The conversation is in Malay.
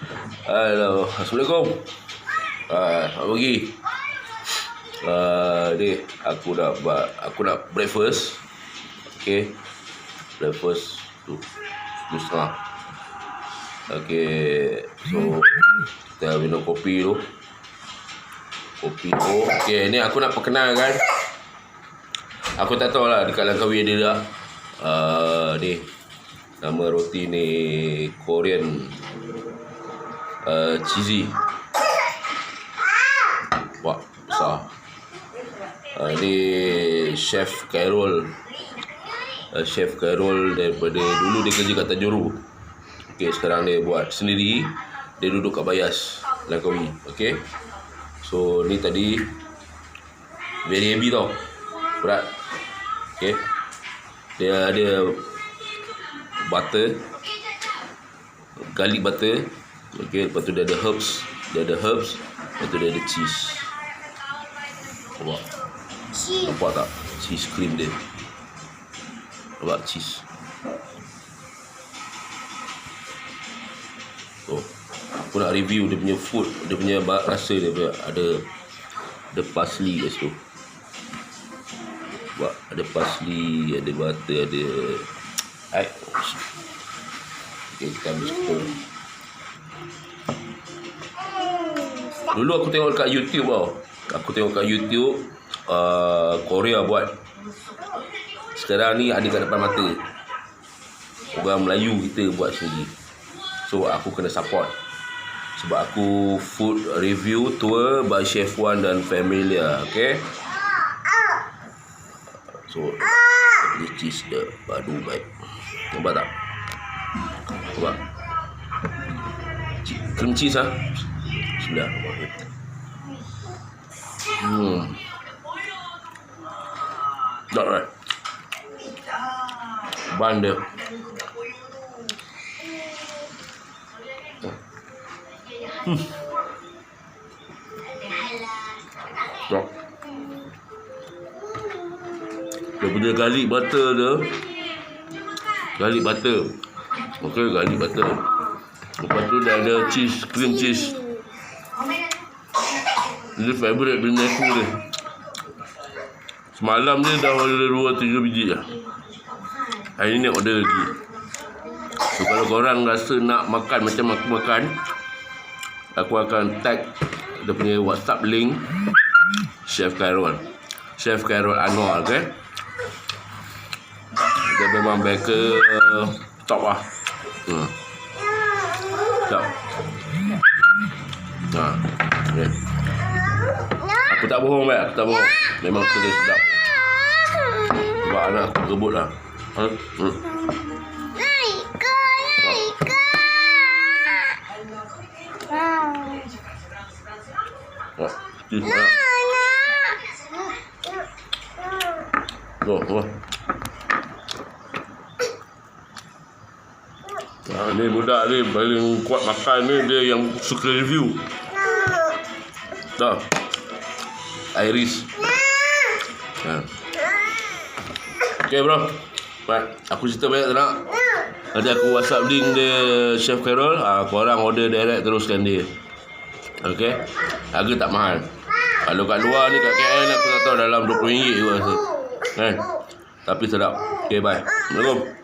Halo, Assalamualaikum. Selamat pagi. Ni aku nak breakfast. Okay, breakfast tu 7:30. Okay, so kita minum kopi tu. Okay, ni aku nak perkenalkan. Aku tak tahu lah dekat Langkawi ada tak. Ni nama roti ni Korean cheesy. Wah, besar. Ni Chef Carol. Chef Carol daripada dulu dia kerja kat Tanjuru. Okey, sekarang dia buat sendiri. Dia duduk kat Bayas, Langkawi. Okey. So ni tadi very heavy tau. Berat. Okey. Dia ada butter, garlic butter. Okey, lepas tu dia ada herbs. Lepas tu dia ada cheese. Nampak tak? Cheese cream dia. Nampak cheese. So, aku nak review dia punya food, dia punya rasa dia punya. Ada parsley kat situ. Nampak? Ada parsley, ada butter, ada okay, kita ambil spoon. Dulu aku tengok kat YouTube tau. Korea buat. Sekarang ni ada kat depan mata. Orang Melayu kita buat sendiri. So aku kena support. Sebab aku food review tour by Chef Wan dan Familia. Okay. So ini cheese dia baru baik. Nampak tak? Nampak? Cream cheese lah. Bismillahirrahmanirrahim. Not right. Bun dia. Stop. Dia punya garlic butter dia. Garlic butter. Okay, garlic butter. Lepas tu dia ada cheese, cream cheese. Ini favourite benda aku dia. Semalam dia dah order 2-3 biji lah. Hari ni order lagi. So kalau korang rasa nak makan macam aku makan, aku akan tag dia punya WhatsApp link Chef Carol Anak. Okay. Dia memang baker top lah. Top. Okay. Aku tak bohong, baik. Aku tak bohong. Memang sedap. Sebab anak aku gebut lah. Ni budak ni paling kuat makan ni, dia yang suka review. Tak. Iris. Okay bro. Baik, aku cerita banyak tak nak. Nanti aku WhatsApp link dia Chef Carol. Korang order direct teruskan dia. Okay. Harga tak mahal. Kalau kat luar ni kat KL aku tak tahu dalam RM20 juga rasa. Tapi sedap. Okay, bye. Assalamualaikum.